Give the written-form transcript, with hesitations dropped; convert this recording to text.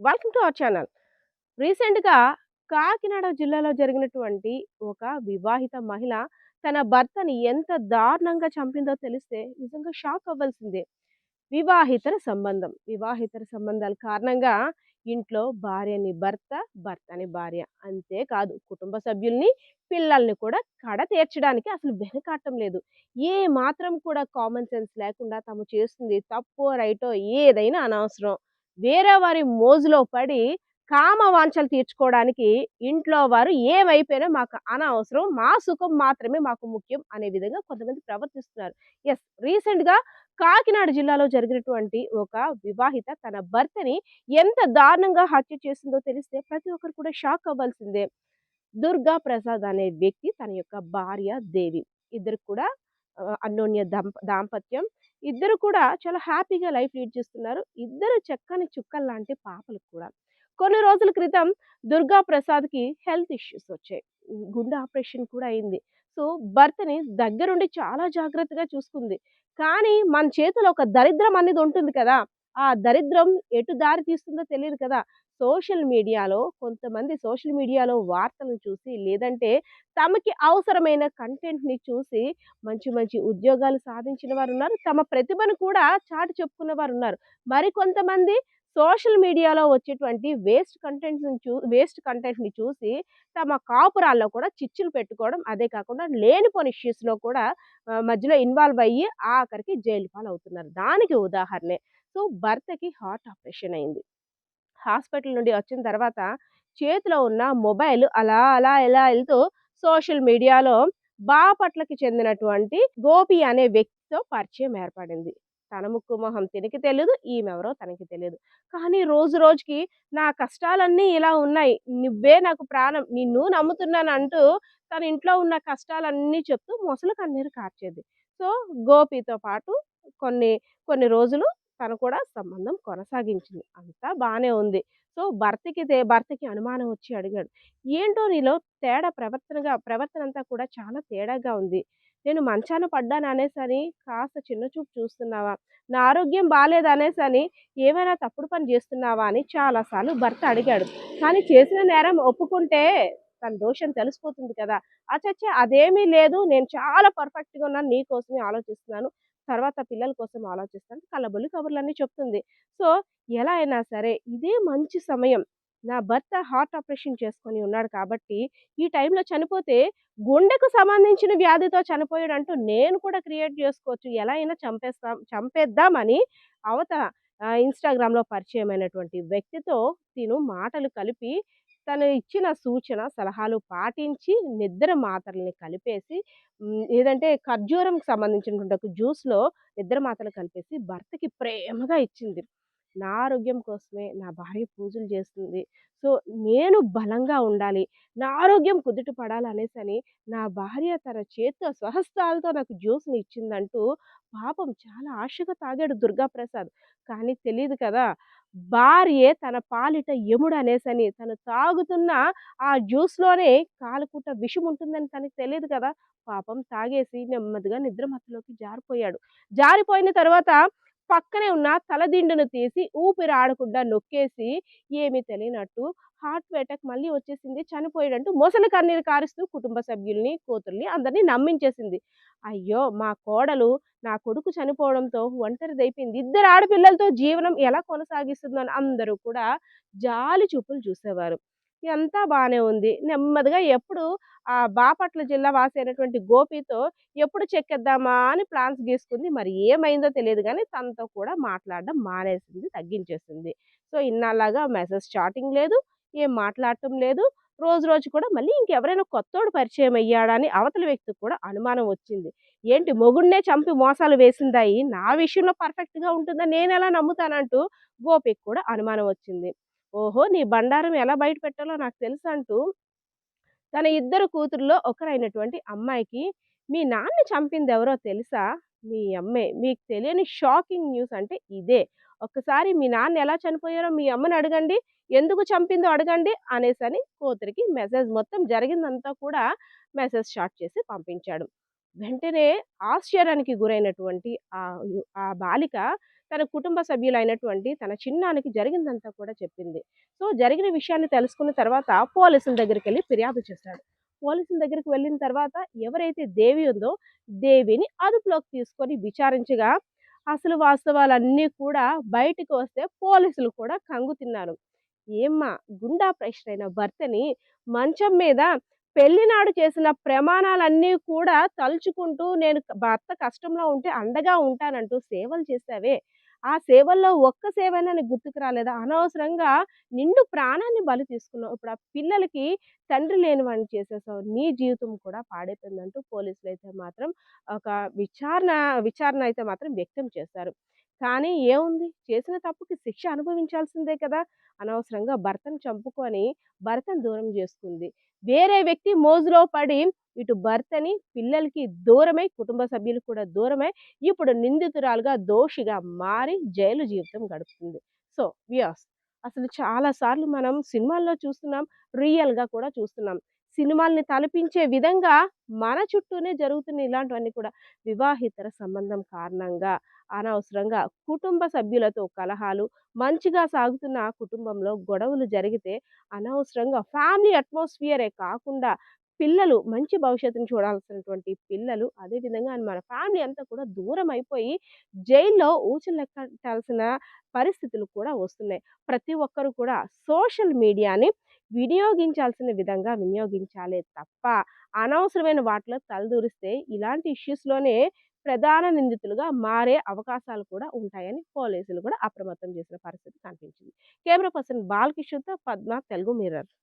Welcome to our channel. రీసెంట్‌గా కాకినాడ జిల్లాలో జరిగినటువంటి ఒక వివాహిత మహిళ తన భర్తని ఎంత దారుణంగా చంపిందో తెలిస్తే నిజంగా షాక్ అవ్వాల్సిందే. వివాహేతర సంబంధాల కారణంగా ఇంట్లో భార్యని భర్త, భర్తని భార్య. అంతేకాదు కుటుంబ సభ్యుల్ని, పిల్లల్ని కూడా కడతేర్చడానికి అసలు వెనకాడటం లేదు. ఏ మాత్రం కూడా కామన్ సెన్స్ లేకుండా తాము చేస్తుంది తప్పో, రైటో ఏదైనా అనవసరం. వేరే వారి మోజులో పడి కామ వాంఛలు తీర్చుకోవడానికి ఇంట్లో వారు ఏమైపోయినా మాకు అనవసరం. మా సుఖం మాత్రమే మాకు ముఖ్యం అనే విధంగా కొంతమంది ప్రవర్తిస్తున్నారు. యెస్. రీసెంట్‌గా కాకినాడ జిల్లాలో జరిగినటువంటి ఒక వివాహిత తన భర్తని ఎంత దారుణంగా హత్య చేసిందో తెలిస్తే ప్రతి ఒక్కరు కూడా షాక్ అవ్వాల్సిందే. దుర్గా ప్రసాద్ అనే వ్యక్తి తన యొక్క భార్య దేవి. ఇద్దరు కూడా అన్యోన్య దాంపత్యం. ఇద్దరు కూడా చాలా హ్యాపీగా లైఫ్ లీడ్ చేస్తున్నారు. ఇద్దరు చక్కని చుక్కల్లాంటి పాపలు కూడా. కొన్ని రోజుల క్రితం దుర్గా ప్రసాద్‌కి హెల్త్ ఇష్యూస్ వచ్చాయి. గుండె ఆపరేషన్ కూడా అయింది. సో, భర్తని దగ్గరుండి చాలా జాగ్రత్తగా చూసుకుంది. కానీ మన చేతిలో ఒక దరిద్రం అనేది ఉంటుంది కదా! ఆ దరిద్రం ఎటు దారి తీస్తుందో తెలీదు కదా! సోషల్ మీడియాలో వార్తలను చూసి, లేదంటే తమకి అవసరమైన కంటెంట్‌ని చూసి మంచి మంచి ఉద్యోగాలు సాధించిన వారున్నారు. తమ ప్రతిభను కూడా చాటి చెప్పుకున్న వారున్నారు. మరికొంతమంది సోషల్ మీడియాలో వచ్చేటువంటి వేస్ట్ కంటెంట్‌ని చూసి తమ కాపురాల్లో కూడా చిచ్చులు పెట్టుకోవడం, అదే కాకుండా లేనిపోని ఇష్యూస్‌లో కూడా మధ్యలో ఇన్వాల్వ్ అయ్యి ఆఖరికి జైలు పాలవుతున్నారు. దానికి ఉదాహరణే. సో, భర్తకి హార్ట్ ఆపరేషన్ అయింది. హాస్పిటల్ నుండి వచ్చిన తర్వాత చేతిలో ఉన్న మొబైల్ అలా ఎళ్తూ సోషల్ మీడియాలో బాపట్లకి చెందినటువంటి గోపి అనే వ్యక్తితో పరిచయం ఏర్పడింది. తన ముక్కు మొహం తినకి తెలీదు. ఈమెవరో తనకి తెలీదు. కానీ రోజు రోజుకి నా కష్టాలన్నీ ఇలా ఉన్నాయి. నువ్వే నాకు ప్రాణం. నిన్ను నమ్ముతున్నానంటూ తన ఇంట్లో ఉన్న కష్టాలన్నీ చెప్తూ మొసలి కన్నీరు కార్చేది. సో, గోపితో పాటు కొన్ని కొన్ని రోజులు తను కూడా సంబంధం కొనసాగించింది. అంతా బానే ఉంది. సో, భర్తకి అనుమానం వచ్చి అడిగాడు. "ఏంటో నీలో తేడా ప్రవర్తనంతా కూడా చాలా తేడాగా ఉంది. నేను మంచాన పడ్డాననేసని కాస్త చిన్న చూపు చూస్తున్నావా? నా ఆరోగ్యం బాలేదనేసని ఏమైనా తప్పుడు పని జేస్తున్నావా?" అని చాలా సార్లు భర్త అడిగాడు. కానీ చేసిన నేరం ఒప్పుకుంటే తన దోషం తెలిసిపోతుంది కదా! అచ్చచ్చ! అదేమీ లేదు. నేను చాలా పర్ఫెక్ట్‌గా ఉన్నాను. నీ కోసమే ఆలోచిస్తున్నాను. తర్వాత పిల్లల కోసం ఆలోచిస్తాను. కల్లబొల్లి కబుర్లన్నీ చెప్తుంది. సో, ఎలా అయినా సరే ఇదే మంచి సమయం. నా భర్త హార్ట్ ఆపరేషన్ చేసుకొని ఉన్నాడు కాబట్టి, ఈ టైంలో చనిపోతే గుండెకు సంబంధించిన వ్యాధితో చనిపోయాడంటూ నేను కూడా క్రియేట్ చేసుకోవచ్చు. ఎలా అయినా చంపేద్దామని అవతల ఇన్‌స్టాగ్రామ్‌లో పరిచయమైనటువంటి వ్యక్తితో తిను మాటలు కలిపి, తను ఇచ్చిన సూచన, సలహాలు పాటించి నిద్ర మాత్రల్ని కలిపేసి ఏదంటే ఖర్జూరంకి సంబంధించినటువంటి ఒక జ్యూస్‌లో నిద్ర మాత్రలు కలిపేసి భర్తకి ప్రేమగా ఇచ్చింది. నా ఆరోగ్యం కోసమే నా భార్య పూజలు చేస్తుంది. సో, నేను బలంగా ఉండాలి. నా ఆరోగ్యం కుదుట పడాలనేసని నా భార్య తన చేత్తో స్వహస్తాలతో నాకు జ్యూస్‌ని ఇచ్చిందంటూ పాపం చాలా ఆశగా తాగాడు దుర్గాప్రసాద్. కానీ తెలీదు కదా! భార్యే తన పాలిట యముడనేసని తను తాగుతున్న ఆ జ్యూస్‌లోనే కాలకూట విషం ఉంటుందని తనకి తెలీదు కదా! పాపం తాగేసి నెమ్మదిగా నిద్ర మత్తులోకి జారిపోయాడు. జారిపోయిన తర్వాత పక్కనే ఉన్న తలదిండును తీసి ఊపిరాడకుండా నొక్కేసి ఏమీ తెలియనట్టు హార్ట్ అటాక్ మళ్ళీ వచ్చేసింది. చనిపోయాడంటూ మొసలి కన్నీరు కారుస్తూ కుటుంబ సభ్యుల్ని, కూతుర్ని అందరిని నమ్మించేసింది. అయ్యో! మా కోడలు నా కొడుకు చనిపోవడంతో ఒంటరిదైపోయింది. ఇద్దరు ఆడపిల్లలతో జీవనం ఎలా కొనసాగిస్తుందని అందరూ కూడా జాలి చూపులు చూసేవారు. ఇదంతా బానే ఉంది. నెమ్మదిగా ఎప్పుడు బాపట్ల జిల్లా వాసి అయినటువంటి గోపితో ఎప్పుడు చెక్కేద్దామా అని ప్లాన్స్ గీసుకుంది. మరి ఏమైందో తెలీదు గానీ, తనతో కూడా మాట్లాడడం మానేసింది, తగ్గించేసింది. సో, ఇన్నాళ్ళగా మెసేజ్ చాటింగ్ లేదు, ఏం మాట్లాడటం లేదు. రోజు రోజు కూడా మళ్ళీ ఇంకెవరైనా కొత్తోడు పరిచయం అయ్యాడా అని అవతల వ్యక్తికి కూడా అనుమానం వచ్చింది. ఏంటి మొగుడినే చంపి మోసాలు వేసిందాయి, నా విషయంలో పర్ఫెక్ట్‌గా ఉంటుందని నేనెలా నమ్ముతానంటూ గోపికి కూడా అనుమానం వచ్చింది. ఓహో! నీ బండారం ఎలా బయట పెట్టాలో నాకు తెలుసంటూ తన ఇద్దరు కూతుర్లో ఒకరైనటువంటి అమ్మాయికి, "మీ నాన్నని చంపిందెవరో తెలుసా? మీ అమ్మే. మీకు తెలియని షాకింగ్ న్యూస్ అంటే ఇదే. ఒక్కసారి మీ నాన్న ఎలా చనిపోయారో మీ అమ్మని అడగండి. ఎందుకు చంపిందో అడగండి" అనేసని కూతురికి మెసేజ్ మొత్తం జరిగిందంతా కూడా మెసేజ్ షాట్ చేసి పంపించాడు. వెంటనే ఆశ్చర్యానికి గురైనటువంటి ఆ బాలిక తన కుటుంబ సభ్యులైనటువంటి తన చిన్నాన్నకి జరిగిందంతా కూడా చెప్పింది. సో, జరిగిన విషయాన్ని తెలుసుకున్న తర్వాత పోలీసుల దగ్గరికెళ్ళి ఫిర్యాదు చేశాడు. పోలీసుల దగ్గరికి వెళ్ళిన తర్వాత ఎవరైతే దేవి ఉందో, దేవిని అదుపులోకి తీసుకొని విచారించగా, అసలు వాస్తవాలన్నీ కూడా బయటికి వస్తే పోలీసులు కూడా కంగు తిన్నారు. ఏమ్మా! గుండా ప్రెషరైన భర్తని మంచం మీద పెళ్లినాడు చేసిన ప్రమాణాలన్నీ కూడా తలుచుకుంటూ నేను భర్త కష్టంలో ఉంటే అండగా ఉంటానంటూ సేవలు చేశావే! ఆ సేవల్లో ఒక్క సేవైనా నీకు గుర్తుకు రాలేదా? అనవసరంగా నిండు ప్రాణాన్ని బలి తీసుకున్నావు. ఇప్పుడు ఆ పిల్లలకి తండ్రి లేనివాడిని చేసేసావు. నీ జీవితం కూడా పాడైపోయిందంటూ పోలీసులైతే మాత్రం ఒక విచారణ విచారణ అయితే మాత్రం వ్యక్తం చేశారు. కానీ ఏముంది? చేసిన తప్పుకి శిక్ష అనుభవించాల్సిందే కదా! అనవసరంగా భర్తను చంపుకొని భర్తను దూరం జేసుకుంది. వేరే వ్యక్తి మోజులో పడి ఇటు భర్తని, పిల్లలకి దూరమై, కుటుంబ సభ్యులకు కూడా దూరమై, ఇప్పుడు నిందితురాలుగా, దోషిగా మారి జైలు జీవితం గడుపుతుంది. సో, వ్యూయర్స్, అసలు చాలా సార్లు మనం సినిమాల్లో చూస్తున్నాం, రియల్‌గా కూడా చూస్తున్నాం. సినిమాల్ని తలపించే విధంగా మన చుట్టూనే జరుగుతున్న ఇలాంటివన్నీ కూడా వివాహేతర సంబంధం కారణంగా అనవసరంగా కుటుంబ సభ్యులతో కలహాలు, మంచిగా సాగుతున్న ఆ కుటుంబంలో గొడవలు జరిగితే అనవసరంగా ఫ్యామిలీ అట్మాస్ఫియరే కాకుండా పిల్లలు మంచి భవిష్యత్తుని చూడాల్సినటువంటి పిల్లలు, అదే విధంగా మన ఫ్యామిలీ అంతా కూడా దూరం అయిపోయి జైల్లో ఊచలు లెక్కట్టాల్సిన పరిస్థితులు కూడా వస్తున్నాయి. ప్రతి ఒక్కరు కూడా సోషల్ మీడియాని వినియోగించాల్సిన విధంగా వినియోగించాలే తప్ప, అనవసరమైన వాటిలో తలదూరిస్తే ఇలాంటి ఇష్యూస్‌లోనే ప్రధాన నిందితులుగా మారే అవకాశాలు కూడా ఉంటాయని పోలీసులు కూడా అప్రమత్తం చేసిన పరిస్థితి కనిపించింది. కెమెరా పర్సన్ బాలకిషోర్‌తో పద్మ, తెలుగు మిర్రర్.